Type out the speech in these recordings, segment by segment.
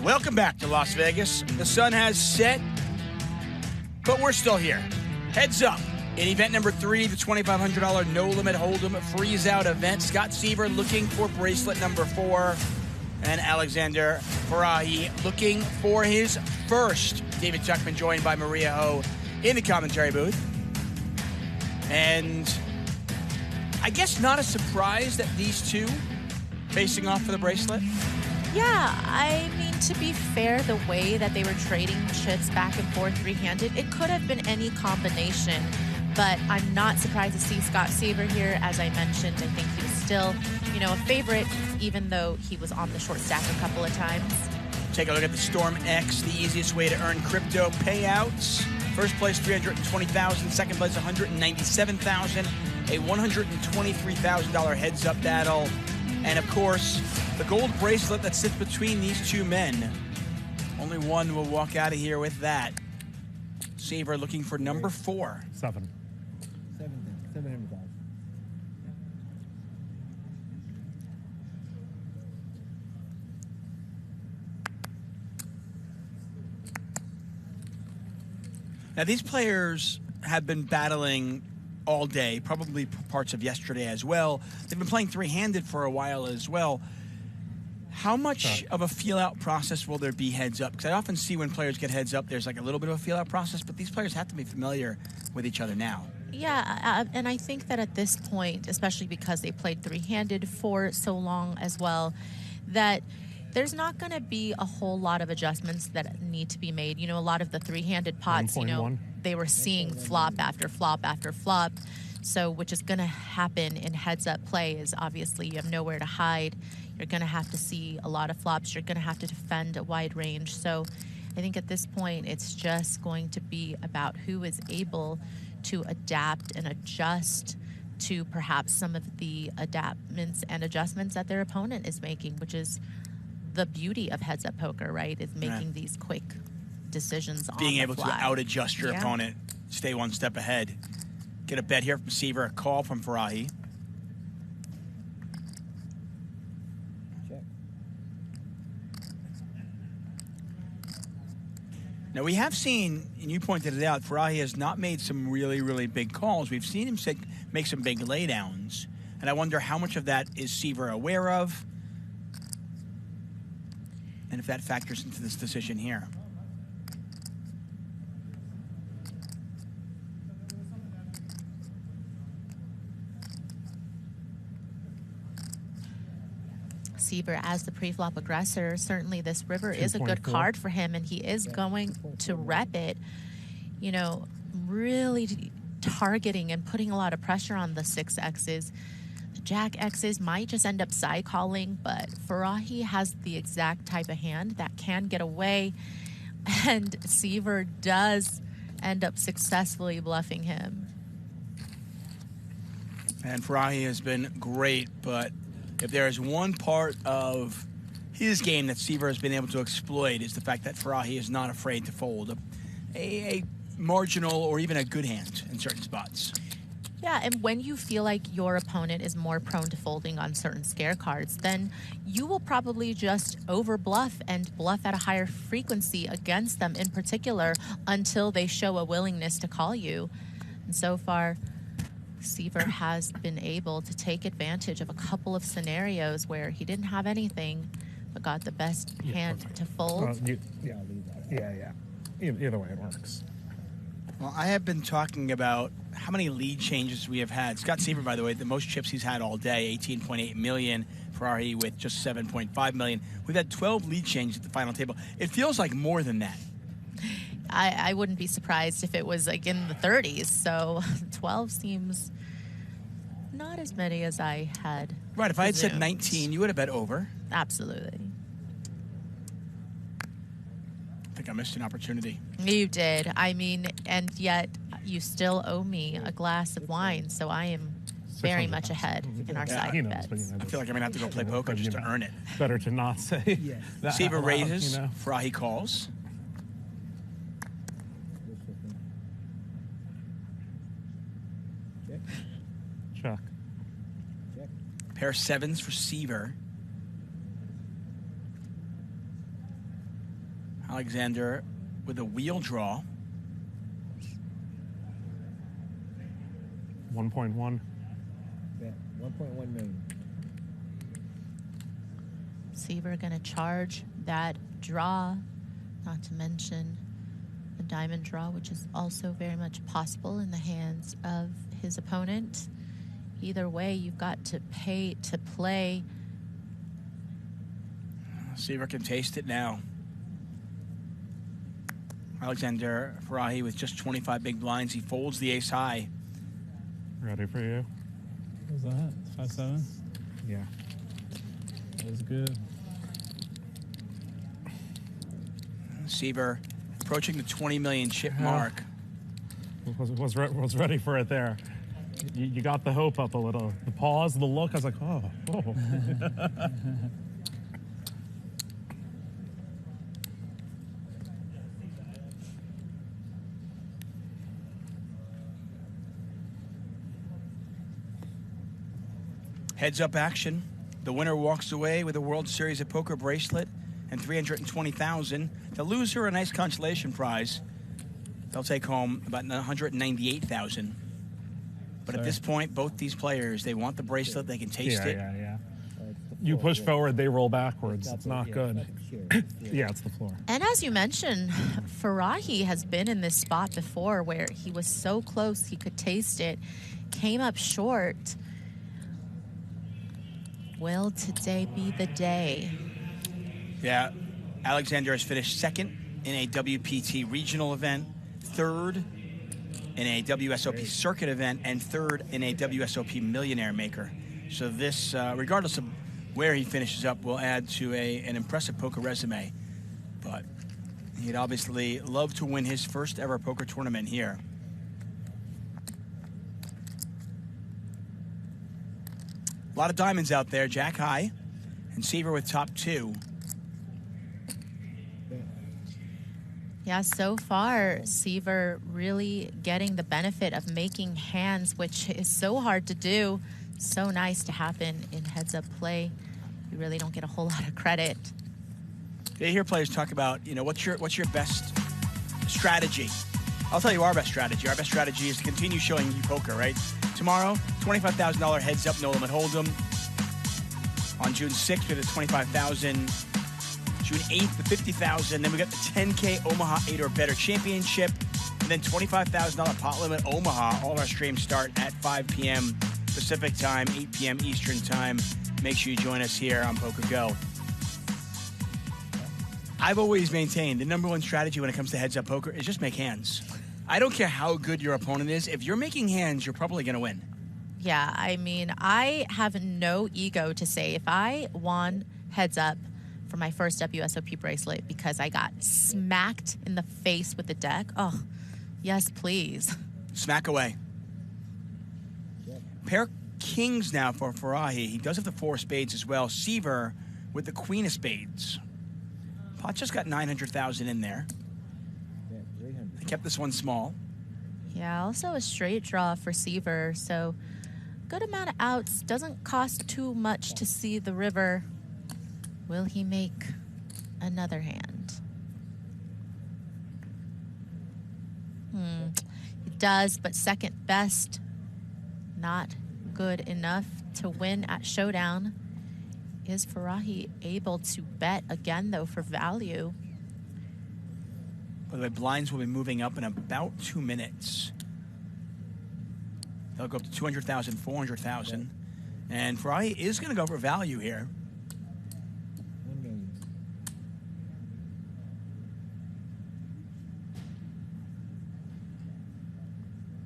Welcome back to Las Vegas. The sun has set, but we're still here. Heads up. In event number 3, the $2,500 No Limit Hold'em freeze-out event, Scott Seaver looking for bracelet number 4, and Alexander Farahi looking for his first. David Tuckman joined by Maria Ho in the commentary booth. And I guess not a surprise that these two facing off for the bracelet. Yeah, I mean, to be fair, the way that they were trading chips back and forth three-handed, it could have been any combination. But I'm not surprised to see Scott Seaver here. As I mentioned, I think he was still, a favorite, even though he was on the short stack a couple of times. Take a look at the Storm X, the easiest way to earn crypto payouts. First place, $320,000. Second place, $197,000. A $123,000 heads-up battle. And, of course, the gold bracelet that sits between these two men. Only one will walk out of here with that. Seaver looking for number 4. 7. 700,000. Now, these players have been battling all day, probably parts of yesterday as well. They've been playing three-handed for a while as well. How much of a feel-out process will there be heads up? Because I often see when players get heads up, there's like a little bit of a feel-out process, but these players have to be familiar with each other now. Yeah, and I think that at this point, especially because they played three-handed for so long as well, that there's not going to be a whole lot of adjustments that need to be made. A lot of the three-handed pots, they were seeing flop after flop after flop. So which is going to happen in heads-up play is obviously you have nowhere to hide. You're going to have to see a lot of flops. You're going to have to defend a wide range. So I think at this point, it's just going to be about who is able to adapt and adjust to perhaps some of the adaptments and adjustments that their opponent is making, which is the beauty of heads-up poker, right? Is making these quick decisions on the fly. Being able to out-adjust your opponent, stay one step ahead. Get a bet here from Seaver, a call from Farahi. Now, we have seen, and you pointed it out, Farahi has not made some really, really big calls. We've seen him make some big laydowns. And I wonder how much of that is Seaver aware of, and if that factors into this decision here. Seaver as the pre-flop aggressor, certainly this river is a good card for him, and he is going to rep it, really targeting and putting a lot of pressure on the 6Xs. The Jack Xs might just end up side calling, but Farahi has the exact type of hand that can get away, and Seaver does end up successfully bluffing him. And Farahi has been great, but if there is one part of his game that Seaver has been able to exploit, is the fact that Farahi is not afraid to fold a marginal or even a good hand in certain spots. Yeah, and when you feel like your opponent is more prone to folding on certain scare cards, then you will probably just over-bluff and bluff at a higher frequency against them in particular until they show a willingness to call you. And so far, Seaver has been able to take advantage of a couple of scenarios where he didn't have anything but got the best hand to fold. Either way, it works. Well, I have been talking about how many lead changes we have had. Scott Seaver, by the way, the most chips he's had all day, 18.8 million. Farahi with just 7.5 million. We've had 12 lead changes at the final table. It feels like more than that. I wouldn't be surprised if it was like in the 30s. So 12 seems not as many as I had. Right, if I had said 19, you would have bet over. Absolutely. I think I missed an opportunity. You did. I mean, and yet you still owe me a glass of wine, so I am very much ahead in our side bets. I feel like I'm going to have to go play poker just to earn it. Better to not say. Seaver raises, Farahi calls. Check. Pair sevens for Seaver. Alexander with a wheel draw. 1.1. Bet 1.1 million. Seaver going to charge that draw, not to mention a diamond draw, which is also very much possible in the hands of his opponent. Either way, you've got to pay to play. Seaver can taste it now. Alexander Farahi with just 25 big blinds. He folds the ace high. Ready for you? What was that? 5-7? Yeah. That was good. Seaver approaching the 20 million chip mark. Was ready for it there. You got the hope up a little. The pause, the look, I was like, oh. Heads up action. The winner walks away with a World Series of Poker bracelet and $320,000. The loser, a nice consolation prize. They'll take home about $198,000. But at this point, both these players, they want the bracelet. They can taste it. Yeah. You push forward, they roll backwards. It's not good. Yeah, it's the floor. And as you mentioned, Farahi has been in this spot before where he was so close he could taste it, came up short. Will today be the day? Yeah, Alexander has finished second in a WPT regional event, third in a WSOP circuit event, and third in a WSOP millionaire maker. So this, regardless of where he finishes up, will add to an impressive poker resume. But he'd obviously love to win his first ever poker tournament here. A lot of diamonds out there, jack high, and Seaver with top two. Yeah, so far, Seaver really getting the benefit of making hands, which is so hard to do. So nice to happen in heads-up play. You really don't get a whole lot of credit. You hear players talk about, what's your best strategy? I'll tell you our best strategy. Our best strategy is to continue showing you poker, right? Tomorrow, $25,000 heads-up no limit hold'em. On June 6th, we have the $25,000. June 8th, the $50,000. Then we got the $10K Omaha 8 or better championship. And then $25,000 pot limit Omaha. All our streams start at 5 p.m. Pacific time, 8 p.m. Eastern time. Make sure you join us here on Poker Go. I've always maintained the number one strategy when it comes to heads-up poker is just make hands. I don't care how good your opponent is. If you're making hands, you're probably going to win. Yeah, I mean, I have no ego to say if I won heads-up for my first WSOP bracelet because I got smacked in the face with the deck, oh, yes, please. Smack away. Pair kings now for Farahi. He does have the 4 spades as well. Seaver with the queen of spades. Pot just got 900,000 in there. They kept this one small. Yeah, also a straight draw for Seaver, so good amount of outs. Doesn't cost too much to see the river. Will he make another hand? He does, but second best. Not good enough to win at Showdown. Is Farahi able to bet again, though, for value? By the way, blinds will be moving up in about 2 minutes. They'll go up to 200,000, 400,000. And Farahi is going to go for value here. 1 million.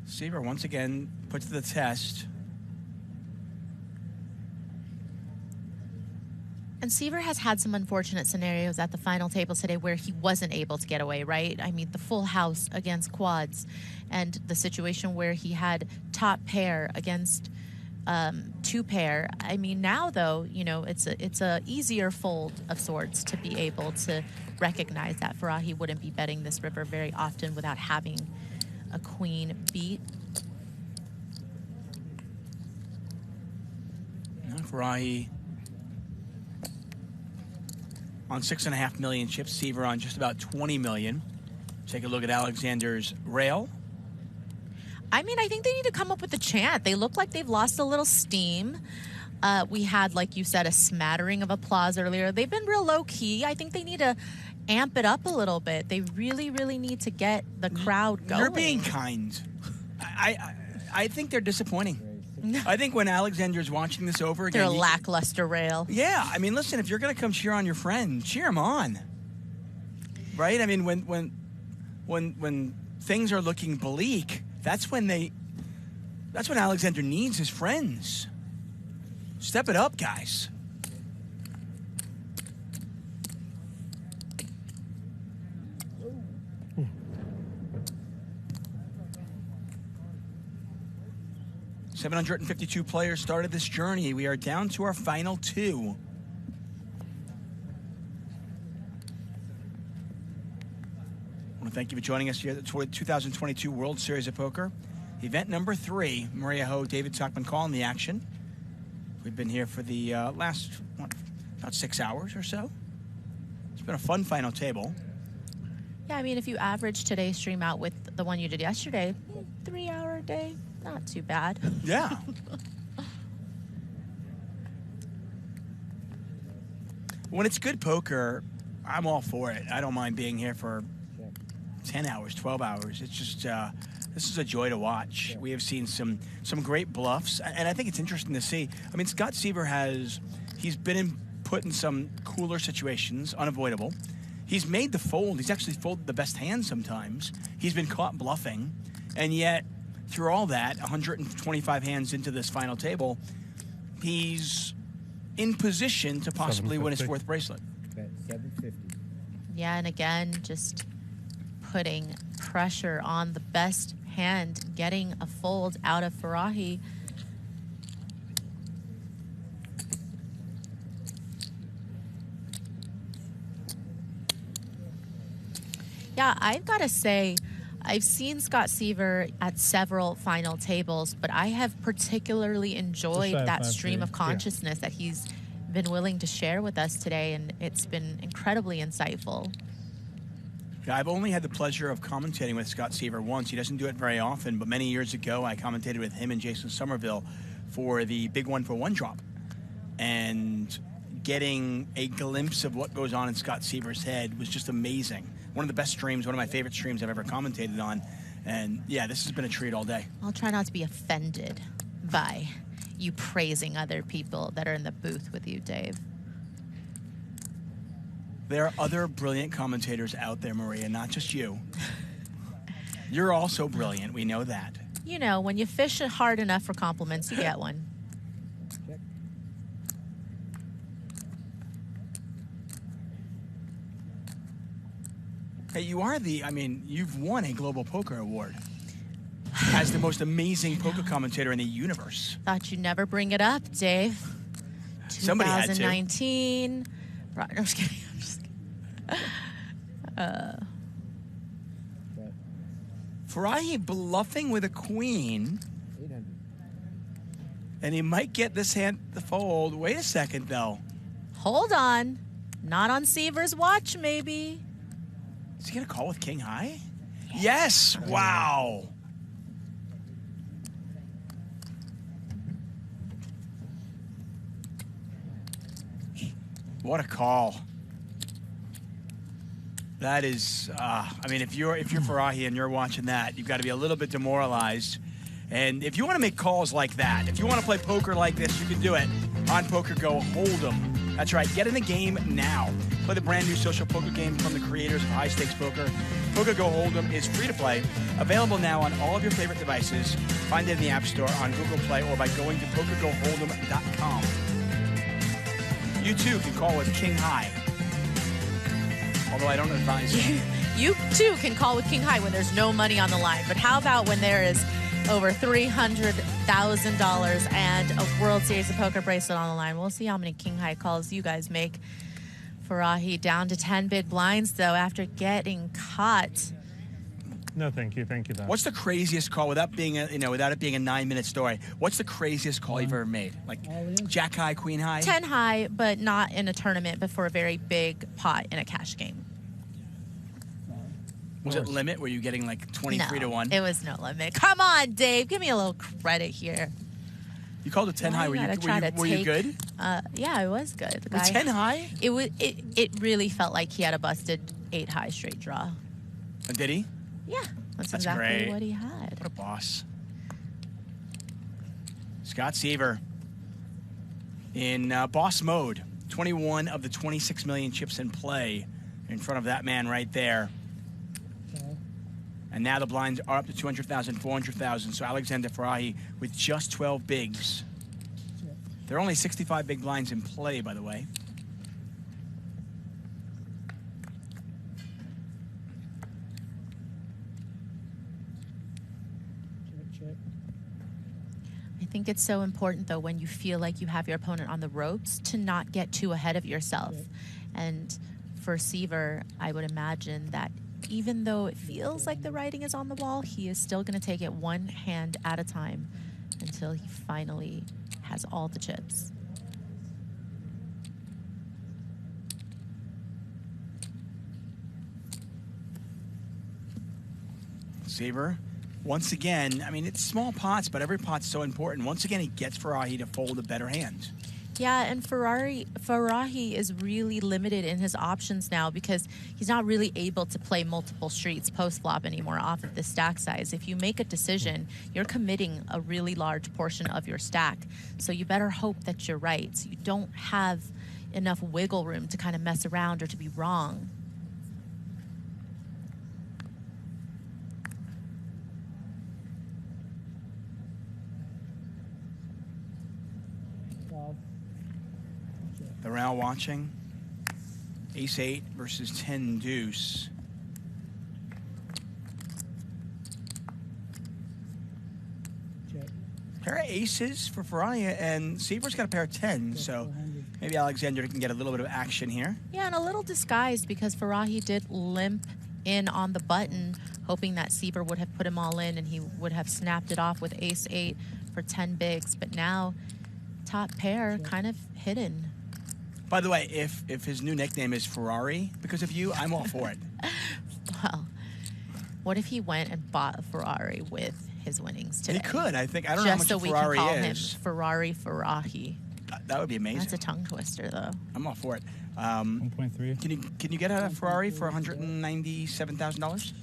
Seaver once again put to the test. And Seaver has had some unfortunate scenarios at the final table today where he wasn't able to get away, right? I mean, the full house against quads and the situation where he had top pair against 2 pair. I mean, now, though, it's a easier fold of sorts to be able to recognize that Farahi wouldn't be betting this river very often without having a queen beat. Now Farahi on 6.5 million chips. Seaver on just about 20 million. Take a look at Alexander's rail. I mean, I think they need to come up with a chant. They look like they've lost a little steam. We had, like you said, a smattering of applause earlier. They've been real low-key. I think they need to amp it up a little bit. They really, really need to get the crowd going. You're being kind. I think they're disappointing. I think when Alexander's watching this over again... They're a lackluster rail. Yeah. I mean, listen, if you're going to come cheer on your friend, cheer him on. Right? I mean, when things are looking bleak, that's when Alexander needs his friends. Step it up, guys. $752 players started this journey. We are down to our final two. I want to thank you for joining us here at the 2022 World Series of Poker. Event number 3, Maria Ho, David Tuchman in the action. We've been here for the last, about 6 hours or so. It's been a fun final table. Yeah, I mean, if you average today's stream out with the one you did yesterday, 3-hour day, not too bad. Yeah. When it's good poker, I'm all for it. I don't mind being here for 10 hours, 12 hours. It's just, this is a joy to watch. We have seen some great bluffs, and I think it's interesting to see. I mean, Scott Seaver he's been put in some cooler situations, unavoidable. He's made the fold. He's actually folded the best hand sometimes. He's been caught bluffing, and yet through all that, 125 hands into this final table, he's in position to possibly win his 4th bracelet. Bet 750. Yeah, and again, just putting pressure on the best hand, getting a fold out of Farahi. Yeah, I've got to say, I've seen Scott Seaver at several final tables, but I have particularly enjoyed that stream of consciousness that he's been willing to share with us today, and it's been incredibly insightful. Yeah, I've only had the pleasure of commentating with Scott Seaver once. He doesn't do it very often, but many years ago I commentated with him and Jason Somerville for the Big One for One drop. And getting a glimpse of what goes on in Scott Seaver's head was just amazing. One of the best streams, one of my favorite streams I've ever commentated on. And yeah, this has been a treat all day. I'll try not to be offended by you praising other people that are in the booth with you, Dave. There are other brilliant commentators out there, Maria, not just you. You're also brilliant, we know that. You know, when you fish hard enough for compliments, you get one. Check. Hey, you've won a Global Poker Award as the most amazing poker commentator in the universe. Thought you'd never bring it up, Dave. Somebody had to. 2019. Right, I'm just kidding. Bet. Farahi bluffing with a queen, 800. and he might get this hand to fold. Wait a second, though. Hold on. Not on Seaver's watch, maybe. Is he going to call with king high? Yes. Wow. What a call. That is, if you're Farahi and you're watching that, you've got to be a little bit demoralized. And if you want to make calls like that, if you want to play poker like this, you can do it on Poker Go Hold'em. That's right. Get in the game now. Play the brand new social poker game from the creators of High Stakes Poker. Poker Go Hold'em is free to play, available now on all of your favorite devices. Find it in the App Store, on Google Play, or by going to pokergohold'em.com. You too can call with king high. Although I don't advise you. You too can call with king high when there's no money on the line. But how about when there is over $300,000 and a World Series of Poker bracelet on the line? We'll see how many king high calls you guys make. Farahi down to 10 big blinds, though, after getting caught No, thank you. Thank you, though. What's the craziest call without being without it being a 9-minute story? What's the craziest call you've ever made? Like All in. Jack high, Queen high. 10 high, but not in a tournament, but for a very big pot in a cash game. Was it limit? Were you getting like 23 to 1? It was no limit. Come on, Dave. Give me a little credit here. You called it 10 Why high. you Were gotta try to you good? Yeah, it was good. The With guy- 10 high? It really felt like he had a busted 8 high straight draw. Did he? Yeah, that's That's exactly great. what he had. What a boss. Scott Seaver in boss mode. 21 of the 26 million chips in play in front of that man right there. Call. And now the blinds are up to 200,000, 400,000. So Alexander Farahi with just 12 bigs. Check. There are only 65 big blinds in play, by the way. Check. I think it's so important, though, when you feel like you have your opponent on the ropes to not get too ahead of yourself. Yeah. And for Seaver, I would imagine that even though it feels like the writing is on the wall, he is still going to take it one hand at a time until he finally has all the chips. Seaver, once again, I mean, it's small pots, but every pot's so important. Once again, he gets Farahi to fold a better hand. Yeah, and Farahi is really limited in his options now because he's not really able to play multiple streets post-flop anymore off of the stack size. If you make a decision, you're committing a really large portion of your stack. So you better hope that you're right. So you don't have enough wiggle room to kind of mess around or to be wrong. Call. Check. The round watching. Ace-8 versus 10 deuce. Check. Pair of aces for Farahi, and Seaver's got a pair of 10, so maybe Alexander can get a little bit of action here. Yeah, and a little disguised because Farahi did limp in on the button, hoping that Seaver would have put him all in and he would have snapped it off with ace-8 for 10 bigs. But now, top pair kind of hidden. By the way, if his new nickname is Ferrari because of you, I'm all for it. Well, what if he went and bought a Ferrari with his winnings today? He could. I don't know how much Just so a we Ferrari can call is. him Ferrari Farahi. That would be amazing. That's a tongue twister, though. I'm all for it. 1.3. Can you get a Ferrari for $197,000?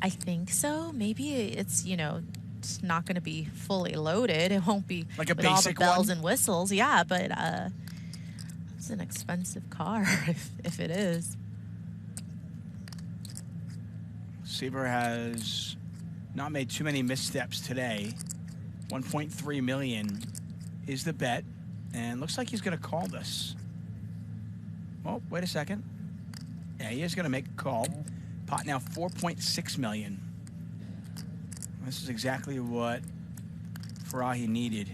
I think so. Maybe it's, it's not going to be fully loaded. It won't be Like a with all the basic bells one? and whistles. Yeah, but it's an expensive car if it is. Seaver has not made too many missteps today. 1.3 million is the bet, and looks like he's going to call this. Oh, wait a second. Yeah, he is going to make a call. Pot now 4.6 million. This is exactly what Farahi needed.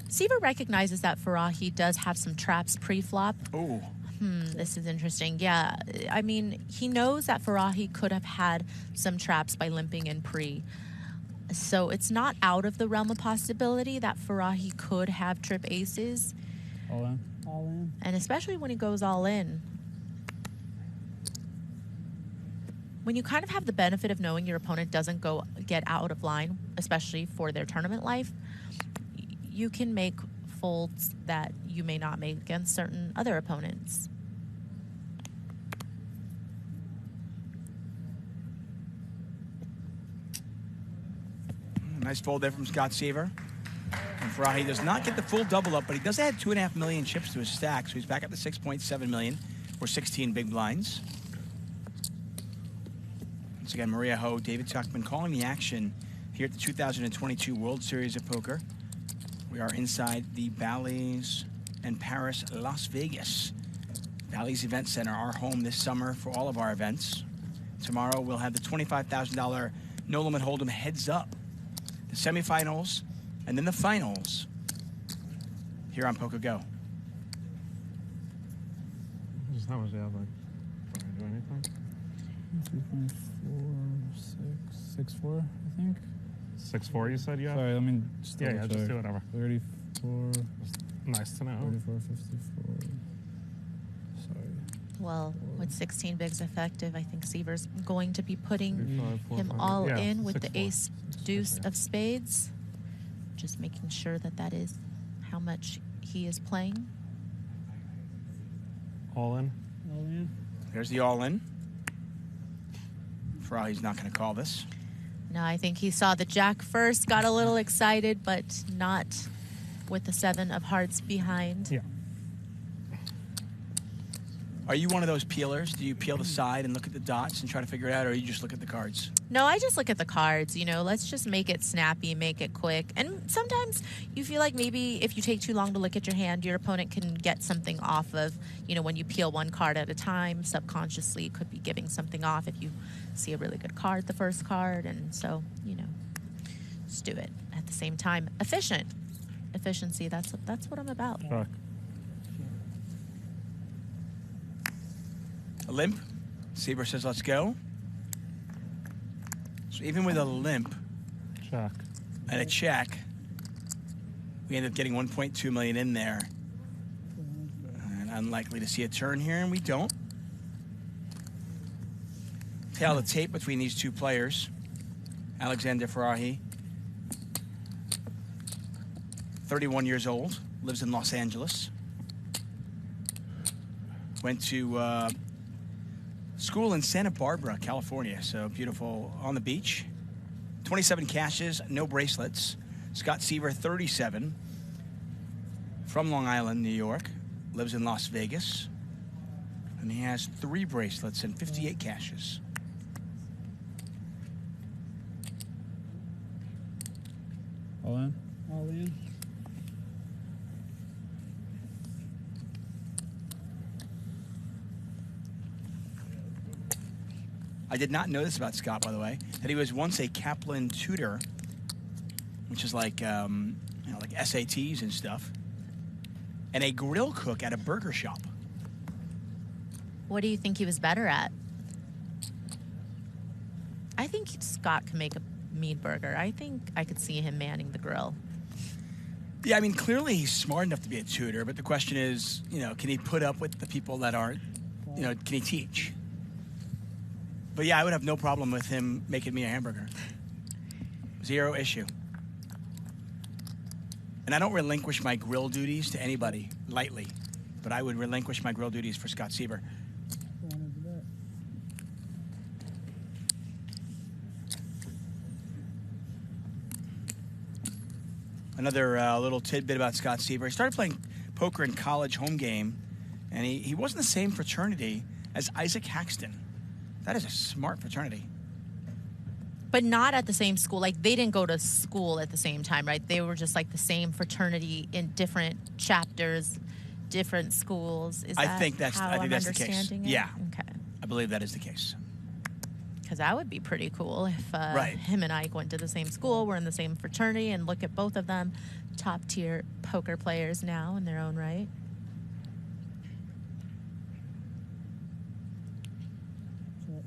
Seaver recognizes that Farahi does have some traps pre-flop. Oh, This is interesting. Yeah, I mean, he knows that Farahi could have had some traps by limping in pre. So it's not out of the realm of possibility that Farahi could have trip aces. All in. All in. And especially when he goes all in. When you kind of have the benefit of knowing your opponent doesn't get out of line, especially for their tournament life, you can make folds that you may not make against certain other opponents. nice fold there from Scott Seaver. And Farahi does not get the full double up, but he does add 2.5 million chips to his stack, so he's back up to 6.7 million or 16 big blinds. Once again, Maria Ho, David Tuchman calling the action here at the 2022 World Series of Poker. We are inside the Bally's and Paris, Las Vegas. Bally's Event Center, our home this summer for all of our events. Tomorrow we'll have the $25,000 No Limit Hold'em Heads Up, the semifinals, and then the finals here on Poker Go. Just how much do you have, like, do anything? 6'4", I think. 6'4", you said you have? Sorry, let me just Yeah, double just check. do whatever. 34, Nice to know. 34, 54. Sorry. Well, with 16 bigs effective, I think Seaver's going to be putting 35, him 400. all Yeah, in with the 6'4". ace deuce of spades. Just making sure that that is how much he is playing. All in. All in. There's the all-in. Farahi's not going to call this. No, I think he saw the jack first, got a little excited, but not with the 7 of hearts behind. Yeah. Are you one of those peelers? Do you peel the side and look at the dots and try to figure it out, or you just look at the cards? No, I just look at the cards, you know, let's just make it snappy, make it quick. And sometimes you feel like maybe if you take too long to look at your hand, your opponent can get something off of, you know, when you peel one card at a time, subconsciously it could be giving something off if you see a really good card, the first card. And so, you know, just do it at the same time. Efficiency, that's what I'm about. Check. A limp. Seaver says, let's go. So even with a limp Check. and a check, we end up getting 1.2 million in there. And unlikely to see a turn here, and we don't. Tail the tape between these two players. Alexander Farahi, 31 years old, lives in Los Angeles. Went to school in Santa Barbara, California, so beautiful on the beach. 27 cashes, no bracelets. Scott Seaver, 37, from Long Island, New York, lives in Las Vegas, and he has 3 bracelets and 58 cashes. All in. All in. I did not know this about Scott, by the way, that he was once a Kaplan tutor, which is like, you know, like SATs and stuff, and a grill cook at a burger shop. What do you think he was better at? I think Scott can make a mean burger. I think I could see him manning the grill. Yeah, I mean, clearly he's smart enough to be a tutor, but the question is, you know, can he put up with the people that aren't, you know, can he teach? But yeah, I would have no problem with him making me a hamburger. 0 issue. And I don't relinquish my grill duties to anybody lightly, but I would relinquish my grill duties for Scott Seaver. Going into that. Another little tidbit about Scott Seaver. He started playing poker in college home game, and he wasn't the same fraternity as Isaac Haxton. That is a smart fraternity. But not at the same school. Like, they didn't go to school at the same time, right? They were just like the same fraternity in different chapters, different schools. Is that I think that's the case. understanding it? Yeah. Okay. I believe that is the case. Because that would be pretty cool if Right. him and Ike went to the same school, we're in the same fraternity, and look at both of them, top-tier poker players now in their own right. Check.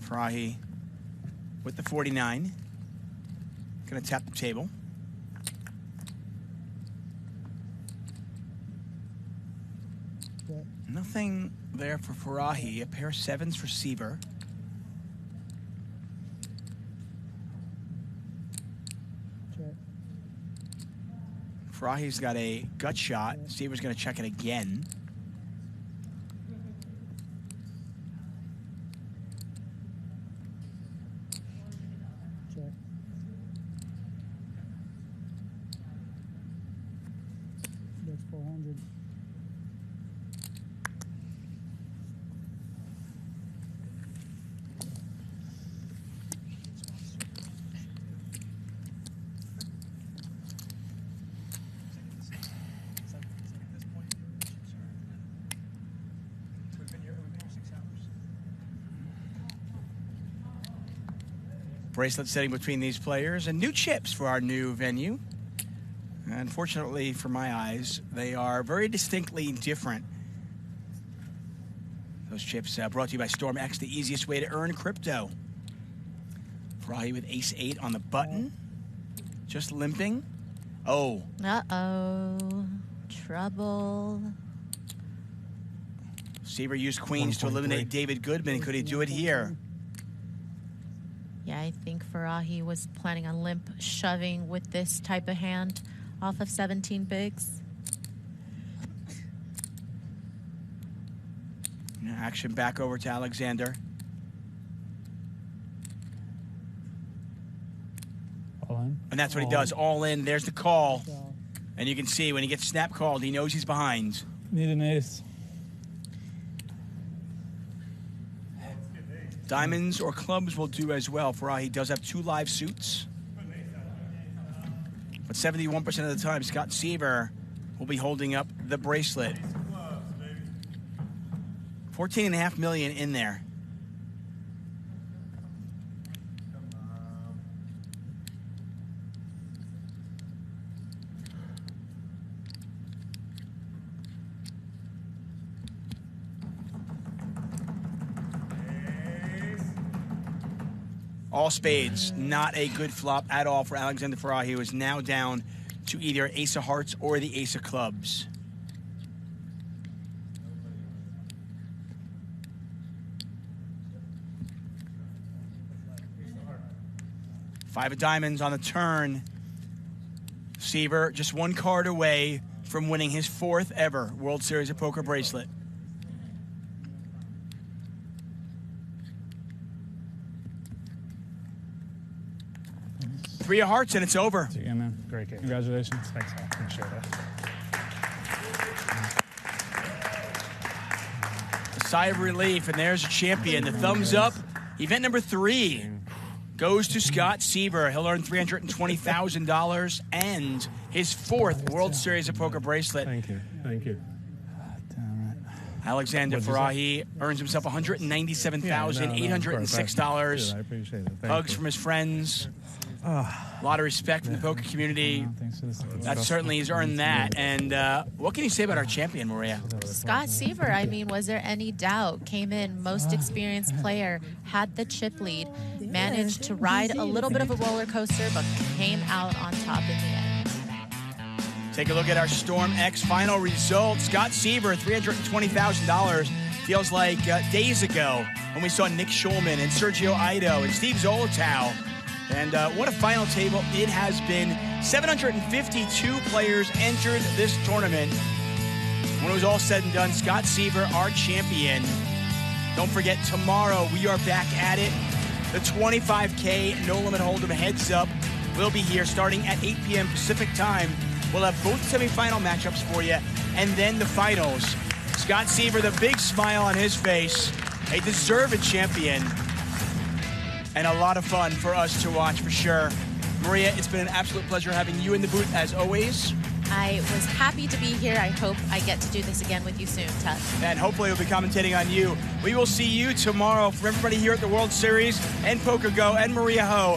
Farahi with the 49. Gonna tap the table. Check. Nothing there for Farahi. A pair of 7s for Seaver. Check. Farahi's got a gut shot. Seaver's gonna check it again. Check. That's 400. Bracelet setting between these players, and new chips for our new venue. Unfortunately, for my eyes, they are very distinctly different. Those chips brought to you by Storm X, the easiest way to earn crypto. Farahi with ace-8 on the button. Just limping. Oh. Uh-oh. Trouble. Siever used queens to eliminate David Goodman. Could he do it here? Yeah, I think Farahi was planning on limp shoving with this type of hand off of 17 bigs. Action back over to Alexander. All in. And that's what he does. All in. There's the call. And you can see when he gets snap called, he knows he's behind. Need an ace. Diamonds or clubs will do as well. Farahi does have 2 live suits. But 71% of the time, Scott Siever will be holding up the bracelet. $14.5 million in there. All spades, not a good flop at all for Alexander Farahi, who is now down to either ace of hearts or the ace of clubs. Five of diamonds on the turn. Siever just 1 card away from winning his 4th ever World Series of Poker bracelet. Three of hearts and it's over. See you again, man. Great game. Congratulations. Thanks, Al. Appreciate it. A sigh of relief, and there's a champion. The thumbs up. Event number 3 goes to Scott Siever. He'll earn $320,000 and his 4th World Series of Poker bracelet. Thank you. Thank you. Damn right. Alexander Farahi earns himself $197,806. I appreciate it. Thank Hugs you. from his friends. A lot of respect from the poker community. Thanks for this. That certainly has earned that. And what can you say about our champion, Maria? Scott Siever, I mean, was there any doubt? Came in, most experienced player, had the chip lead, managed to ride a little bit of a roller coaster, but came out on top in the end. Take a look at our Storm X final results. Scott Siever, $320,000. Feels like days ago when we saw Nick Schulman and Sergio Ido and Steve Zolotow. And what a final table it has been. 752 players entered this tournament. When it was all said and done, Scott Siever, our champion. Don't forget, tomorrow we are back at it. The 25K No Limit Hold'em Heads Up will be here starting at 8 p.m. Pacific time. We'll have both semifinal matchups for you, and then the finals. Scott Siever, the big smile on his face, a deserved champion. And a lot of fun for us to watch, for sure. Maria, it's been an absolute pleasure having you in the booth, as always. I was happy to be here. I hope I get to do this again with you soon, Tuck. And hopefully we'll be commentating on you. We will see you tomorrow. For everybody here at the World Series and Poker Go and Maria Ho.